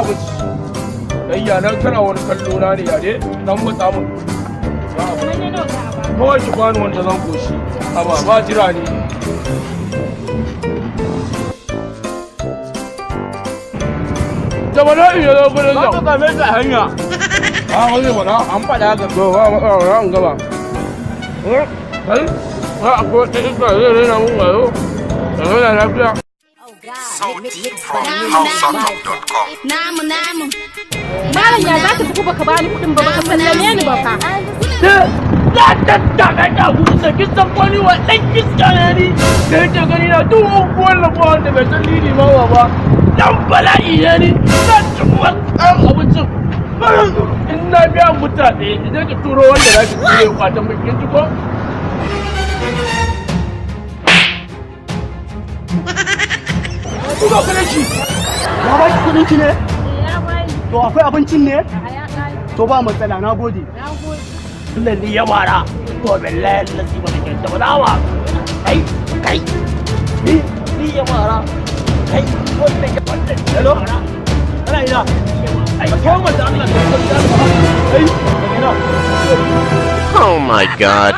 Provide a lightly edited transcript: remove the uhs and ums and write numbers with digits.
abinci. Ɗayya nan kana wani kallo na ne yare nan matsa mun. Kawai ki bani wanda zan koshi. Aba ba jira ne. Da bala'i ya zo gurin yau. Ka same ta hanya. Wani mana an faɗa haka. To ba matsala an gaba. Kai? Akwai wata iska zai rena mun wayo. Da yana lafiya. Namu. Malam ya za ka tafi baka bani kuɗin ba baka sallame ni ba fa. Ya tattaka ta gudu da kisan wani wa ɗan kiska ne ni. Da yake gani na duk wannan ba wanda bai san Lilimama ba. Dan bala'i ne ni. Na ci kuwa tsarin abincin. In na biya mutane idan ka turo wanda za ki turo ya kwata mai kin ko? Kuka kudin ki? Ya ba ki kudin ki ne? To akwai abincin ne? To ba matsala, na gode. Lalli ya mara. To billahi lalli ba da kyanta ba dawa. Kai. Ni ya mara. Kai, wannan ya kwanta. Hello? Ana ina? Ai, ko mata Allah ta kwanta. Ai, ina. Oh my God.